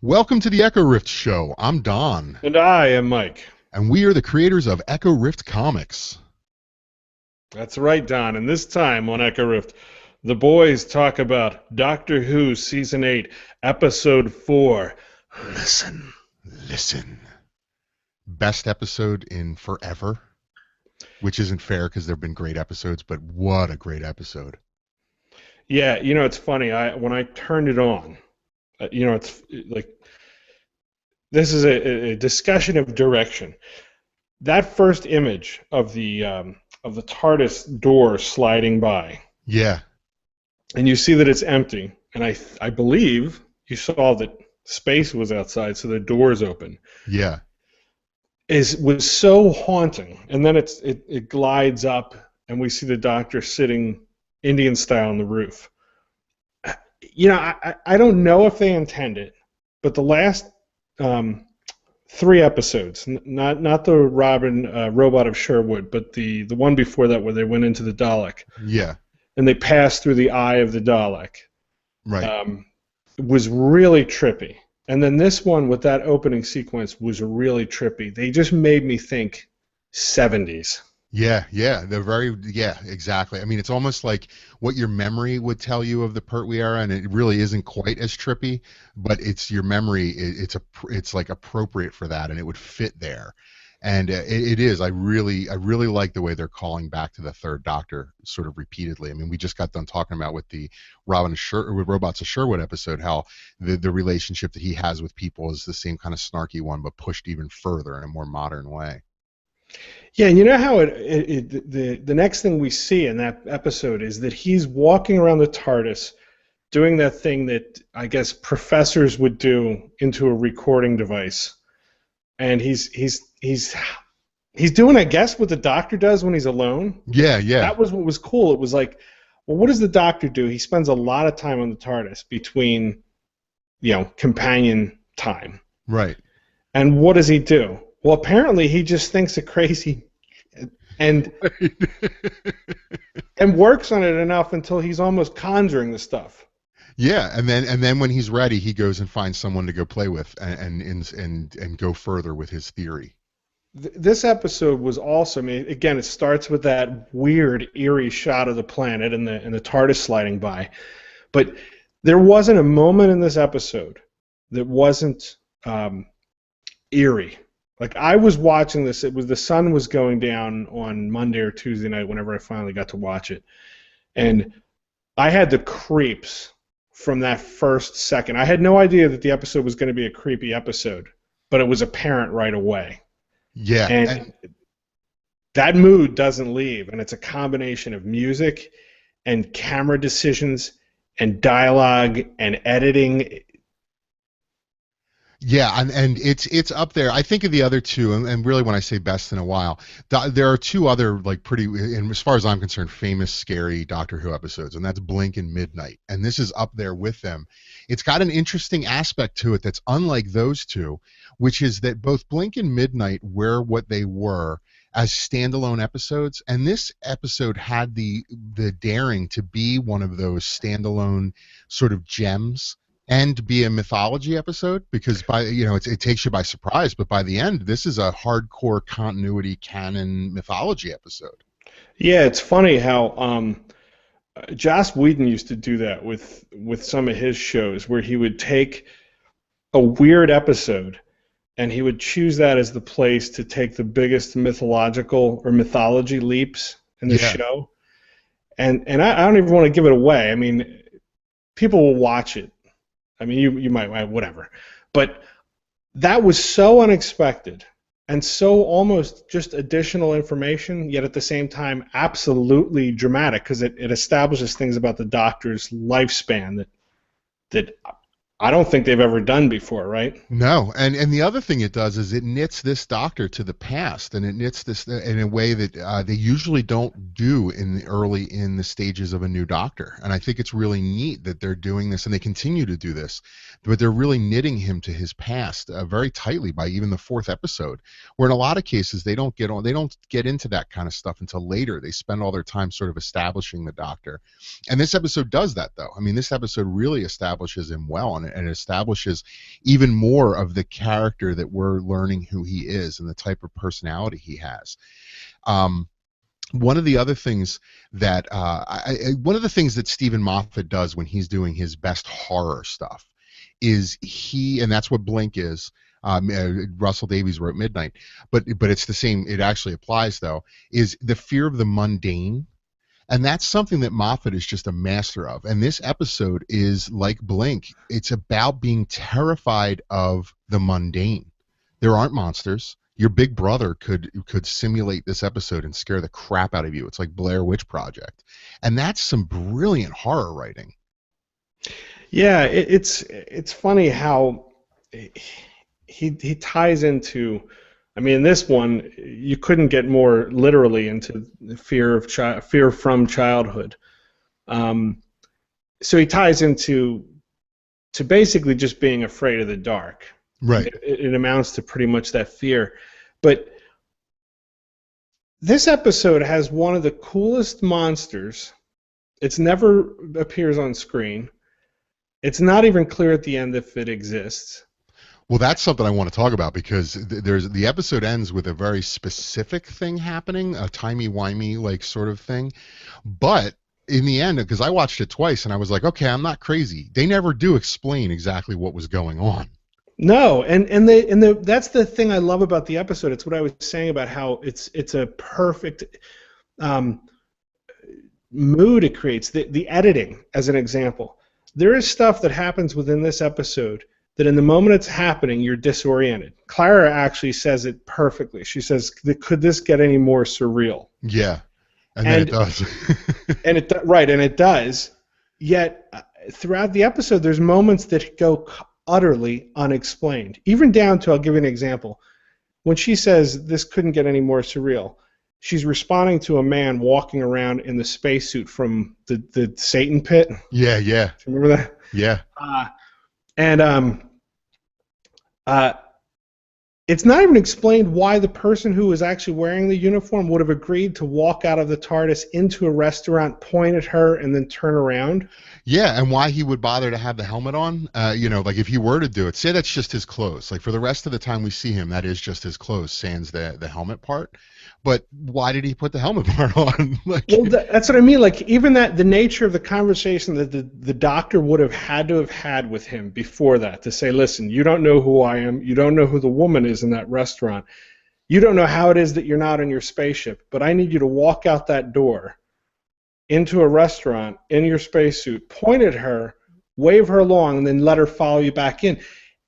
Welcome to the Echo Rift Show. I'm Don, And I am Mike. and we are the creators of Echo Rift Comics. That's right, Don. And this time on Echo Rift, the boys talk about Doctor Who Season 8, Episode 4. Listen. Listen. Best episode in forever, which isn't fair because there have been great episodes, but what a great episode. Yeah, it's funny. When I turned it on, it's like this is a discussion of direction. That first image of the TARDIS door sliding by, Yeah, and you see that it's empty, and I believe you saw that space was outside, so the door's open. yeah. Was so haunting, and then it glides up, and we see the Doctor sitting Indian style on the roof. I don't know if they intend it, but the last three episodes, not the Robin robot of Sherwood, but the one before that where they went into the Dalek Yeah, and they passed through the eye of the Dalek, right. was really trippy. And then this one with that opening sequence was really trippy. They just made me think 70s. Yeah. Yeah, exactly. I mean, it's almost like what your memory would tell you of the Pertwee era, and it really isn't quite as trippy, but it's your memory. It's like appropriate for that, and it would fit there. And it is. I really like the way they're calling back to the Third Doctor sort of repeatedly. I mean, we just got done talking about with the with Robots of Sherwood episode how the relationship that he has with people is the same kind of snarky one, but pushed even further in a more modern way. Yeah, and you know how the next thing we see in that episode is that he's walking around the TARDIS doing that thing that I guess professors would do into a recording device. And he's doing, I guess, what the Doctor does when he's alone. Yeah. That was what was cool. It was like, well, what does the Doctor do? He spends a lot of time on the TARDIS between, companion time. Right. And what does he do? Well, apparently he just thinks it crazy and and works on it enough until he's almost conjuring the stuff. Yeah, and then when he's ready, he goes and finds someone to go play with and go further with his theory. This episode was awesome. Again, it starts with that weird, eerie shot of the planet and the TARDIS sliding by. But there wasn't a moment in this episode that wasn't eerie. Like, I was watching this, the sun was going down on Monday or Tuesday night whenever I finally got to watch it. And I had the creeps from that first second. I had no idea that the episode was going to be a creepy episode, but it was apparent right away. Yeah, And that mood doesn't leave, and it's a combination of music and camera decisions and dialogue and editing. yeah, and it's up there. I think of the other two, and really when I say best in a while, there are two other like pretty, and as far as I'm concerned, famous scary Doctor Who episodes, and that's Blink and Midnight, and this is up there with them. It's got an interesting aspect to it that's unlike those two, which is that both Blink and Midnight were what they were as standalone episodes, and this episode had the daring to be one of those standalone sort of gems and be a mythology episode because it takes you by surprise, but by the end this is a hardcore continuity canon mythology episode. Yeah, it's funny how Joss Whedon used to do that with some of his shows, where he would take a weird episode and he would choose that as the place to take the biggest mythological or mythology leaps in the Yeah, show. And I don't even want to give it away. I mean, people will watch it. I mean, you might, whatever. But that was so unexpected and so almost just additional information, yet at the same time absolutely dramatic, because it establishes things about the Doctor's lifespan that I don't think they've ever done before, right? no, and the other thing it does is it knits this Doctor to the past, and it knits this in a way that they usually don't do in the stages of a new Doctor. And I think it's really neat that they're doing this, and they continue to do this, but they're really knitting him to his past very tightly by even the fourth episode, where in a lot of cases they don't get into that kind of stuff until later. They spend all their time sort of establishing the Doctor, and this episode does that, though. I mean, this episode really establishes him well, and establishes even more of the character that we're learning who he is and the type of personality he has. One of the other things that one of the things that Stephen Moffat does when he's doing his best horror stuff is and that's what Blink is. Russell Davies wrote Midnight, but it's the same. It actually applies though. Is the fear of the mundane, and that's something that Moffat is just a master of. And this episode is like Blink. It's about being terrified of the mundane. There aren't monsters. Your big brother could simulate this episode and scare the crap out of you. It's like Blair Witch Project, and that's some brilliant horror writing. Yeah, it's funny how he ties into. I mean, in this one, you couldn't get more literally into the fear from childhood. So he ties into basically just being afraid of the dark. Right. It amounts to pretty much that fear. But this episode has one of the coolest monsters. It's never appears on screen. It's not even clear at the end if it exists. Well, that's something I want to talk about because the episode ends with a very specific thing happening, a timey-wimey like sort of thing. But in the end, because I watched it twice and I was like, okay, I'm not crazy. They never do explain exactly what was going on. No, and that's the thing I love about the episode. It's what I was saying about how it's a perfect mood it creates. The editing, as an example. There is stuff that happens within this episode that in the moment it's happening, you're disoriented. Clara actually says it perfectly. She says, could this get any more surreal? Yeah, and then it does. and it does. Yet, throughout the episode, there's moments that go utterly unexplained. Even down to, I'll give you an example. When she says, this couldn't get any more surreal, she's responding to a man walking around in the spacesuit from the Satan pit. Yeah. Remember that? Yeah. It's not even explained why the person who was actually wearing the uniform would have agreed to walk out of the TARDIS into a restaurant, point at her, and then turn around. Yeah, and why he would bother to have the helmet on, like if he were to do it, say that's just his clothes. Like for the rest of the time we see him, that is just his clothes, sans the helmet part. But why did he put the helmet part on? Well, that's what I mean. Like even the nature of the conversation that the doctor would have had with him before that to say, listen, you don't know who I am. You don't know who the woman is in that restaurant. You don't know how it is that you're not in your spaceship. But I need you to walk out that door into a restaurant in your spacesuit, point at her, wave her along, and then let her follow you back in.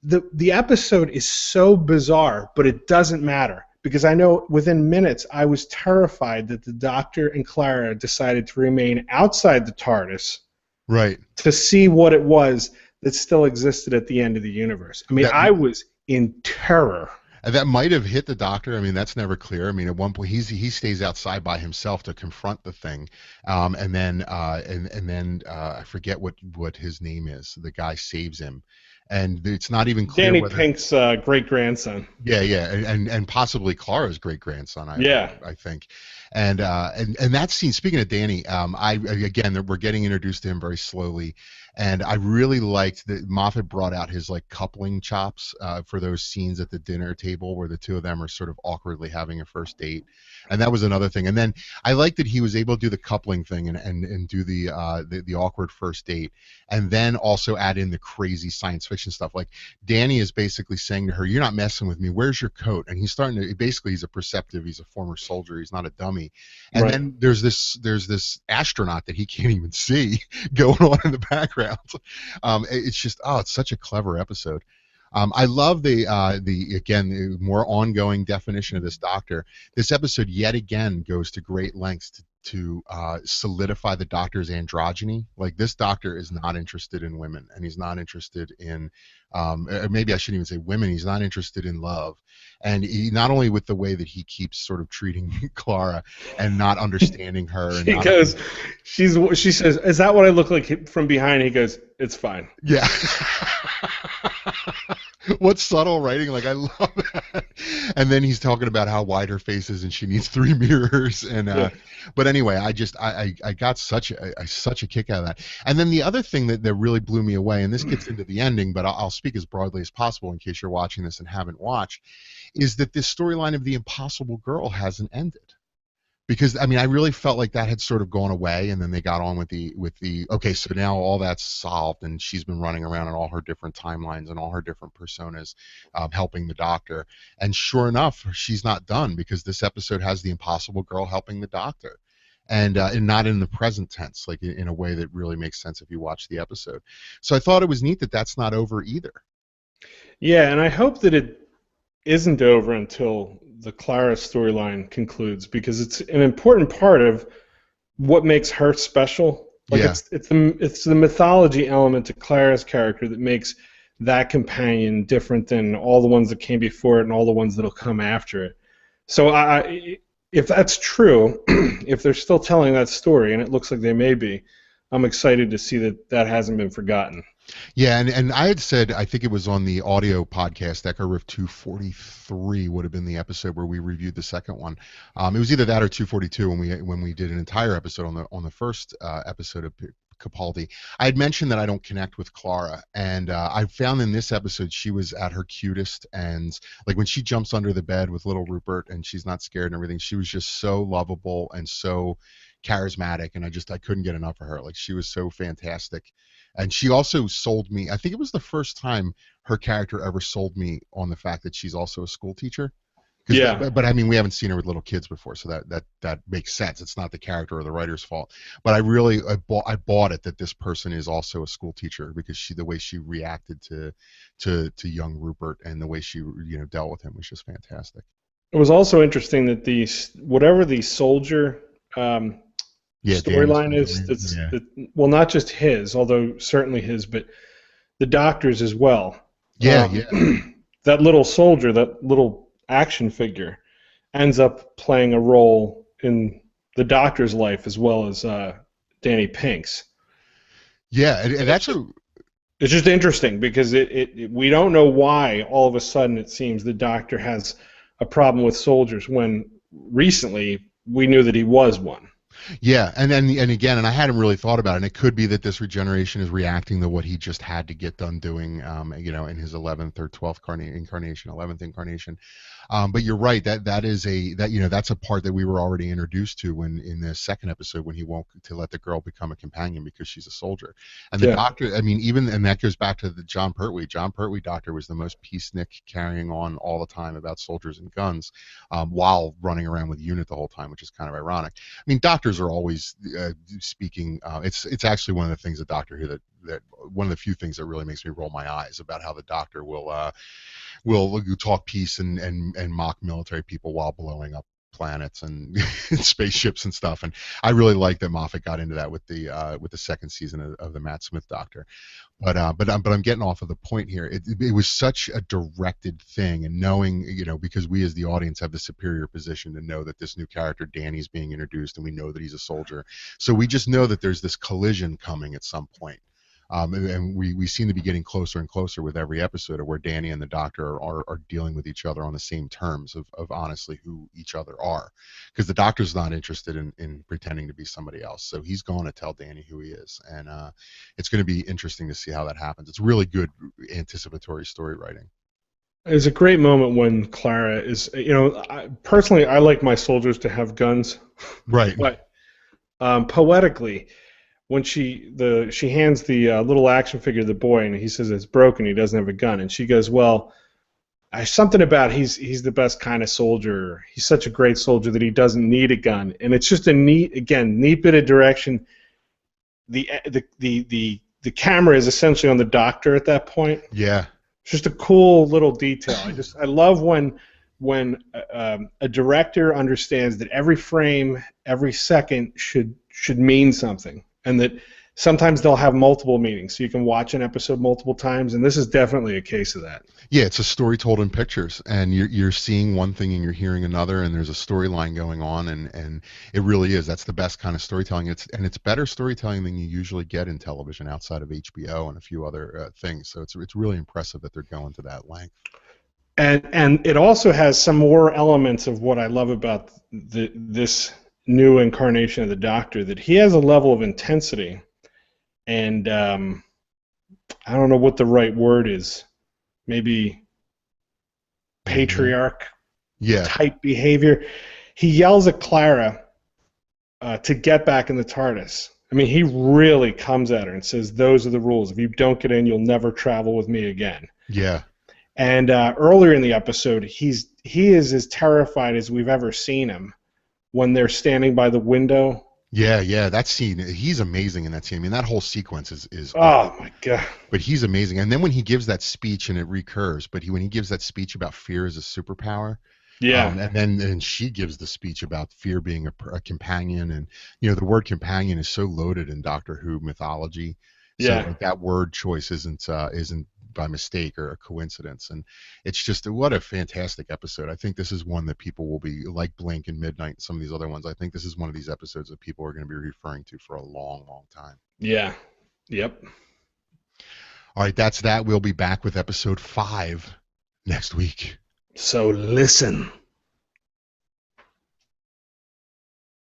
The episode is so bizarre, but it doesn't matter. Because I know within minutes I was terrified that the Doctor and Clara decided to remain outside the TARDIS, right, to see what it was that still existed at the end of the universe. I mean, I was in terror. That might have hit the Doctor. I mean, that's never clear. I mean, at one point he stays outside by himself to confront the thing, and then I forget what his name is. The guy saves him. And it's not even clear Danny whether Pink's great-grandson. Yeah, and possibly Clara's great-grandson. I think, and that scene. Speaking of Danny, we're getting introduced to him very slowly, and I really liked that Moffat brought out his like coupling chops for those scenes at the dinner table where the two of them are sort of awkwardly having a first date, and that was another thing. And then I liked that he was able to do the coupling thing and do the awkward first date, and then also add in the crazy science fiction stuff. Like Danny is basically saying to her, "You're not messing with me. Where's your coat?" And he's starting to basically he's a former soldier. He's not a dummy. And right. Then there's this astronaut that he can't even see going on in the background. It's just it's such a clever episode. I love the more ongoing definition of this Doctor. This episode yet again goes to great lengths to solidify the Doctor's androgyny. Like this Doctor is not interested in women, and he's not interested in maybe I shouldn't even say women. He's not interested in love, and he not only with the way that he keeps sort of treating Clara and not understanding her. And she says, "Is that what I look like from behind?" He goes, "It's fine." Yeah. What subtle writing! Like I love that. And then he's talking about how wide her face is and she needs three mirrors. And Yeah. but anyway, I got such a kick out of that. And then the other thing that really blew me away, and this gets into the ending, but I'll speak as broadly as possible in case you're watching this and haven't watched, is that this storyline of the Impossible Girl hasn't ended. Because I mean, I really felt like that had sort of gone away, and then they got on with the okay, so now all that's solved, and she's been running around in all her different timelines and all her different personas, helping the doctor. And sure enough, she's not done, because this episode has the Impossible Girl helping the doctor, and not in the present tense, like in a way that really makes sense if you watch the episode. So I thought it was neat that that's not over either. Yeah, and I hope that it isn't over until the Clara storyline concludes, because it's an important part of what makes her special. Like Yeah. it's the mythology element to Clara's character that makes that companion different than all the ones that came before it and all the ones that'll come after it. So if that's true, if they're still telling that story, and it looks like they may be, I'm excited to see that that hasn't been forgotten. Yeah, and I had said, I think it was on the audio podcast, Echo Riff 243 would have been the episode where we reviewed the second one. It was either that or 242 when we did an entire episode on the first episode of Capaldi. I had mentioned that I don't connect with Clara, and I found in this episode she was at her cutest, and like when she jumps under the bed with little Rupert and she's not scared and everything, she was just so lovable and so charismatic, and I couldn't get enough of her. Like she was so fantastic. And she also sold me, I think it was the first time her character ever sold me on the fact that she's also a school teacher. Because, Yeah. but I mean, we haven't seen her with little kids before, so that makes sense. It's not the character or the writer's fault. But I bought it that this person is also a school teacher, because the way she reacted to young Rupert and the way she dealt with him was just fantastic. It was also interesting that whatever the soldier Yeah, Danny's storyline is, yeah. well, not just his, although certainly his, but the doctor's as well. Yeah, yeah. That little soldier, that little action figure, ends up playing a role in the doctor's life as well as Danny Pink's. Yeah, and that's a It's just interesting because we don't know why all of a sudden it seems the doctor has a problem with soldiers when recently we knew that he was one. Yeah, and again, and I hadn't really thought about it. And it could be that this regeneration is reacting to what he just had to get done doing, in his 11th or 12th incarnation, 11th incarnation. But you're right, that's a part that we were already introduced to when in the second episode, when he won't to let the girl become a companion because she's a soldier. And the Yeah. doctor, I mean, even and that goes back to the John Pertwee. John Pertwee doctor was the most peacenik, carrying on all the time about soldiers and guns, while running around with UNIT the whole time, which is kind of ironic. I mean, doctors are always speaking. It's actually one of the things that Doctor Who that one of the few things that really makes me roll my eyes about how the Doctor will talk peace and mock military people while blowing up planets and spaceships and stuff. And I really like that Moffat got into that with the second season of the Matt Smith Doctor. But I'm getting off of the point here. It was such a directed thing, and knowing, because we as the audience have the superior position to know that this new character Danny's being introduced, and we know that he's a soldier, so we just know that there's this collision coming at some point. And we seem to be getting closer and closer with every episode of where Danny and the Doctor are dealing with each other on the same terms of honestly who each other are, because the Doctor's not interested in pretending to be somebody else, so he's going to tell Danny who he is, and it's going to be interesting to see how that happens. It's really good anticipatory story writing. It's a great moment when Clara is, personally, I like my soldiers to have guns, Right. but poetically, when she hands the little action figure to the boy and he says it's broken, he doesn't have a gun, and she goes, well, something about he's the best kind of soldier. He's such a great soldier that he doesn't need a gun, and it's just a neat bit of direction. The camera is essentially on the Doctor at that point. Yeah. It's just a cool little detail. I love when a director understands that every frame, every second should mean something, and that sometimes they'll have multiple meanings, so you can watch an episode multiple times, and this is definitely a case of that. Yeah, it's a story told in pictures, and you're seeing one thing and you're hearing another, and there's a storyline going on, and it really is. That's the best kind of storytelling. It's better storytelling than you usually get in television outside of HBO and a few other things. So it's really impressive that they're going to that length. and it also has some more elements of what I love about this new incarnation of the Doctor, that he has a level of intensity and I don't know what the right word is. Maybe Hmm. patriarch Yeah, type behavior. He yells at Clara to get back in the TARDIS. I mean, he really comes at her and says, "Those are the rules. If you don't get in, you'll never travel with me again." yeah. And earlier in the episode, he is as terrified as we've ever seen him when they're standing by the window. Yeah, yeah, that scene, he's amazing in that scene. I mean, that whole sequence is awesome. Oh my god! But he's amazing. And then when he gives that speech, and it recurs, but when he gives that speech about fear as a superpower, Yeah, and she gives the speech about fear being a companion, and the word companion is so loaded in Doctor Who mythology. So yeah, like that word choice isn't by mistake or a coincidence, and it's just what a fantastic episode. I think this is one that people will be like Blink and Midnight and some of these other ones. I think this is one of these episodes that people are going to be referring to for a long, long time. yeah, yep. All right, that's that. We'll be back with episode 5 next week. So listen.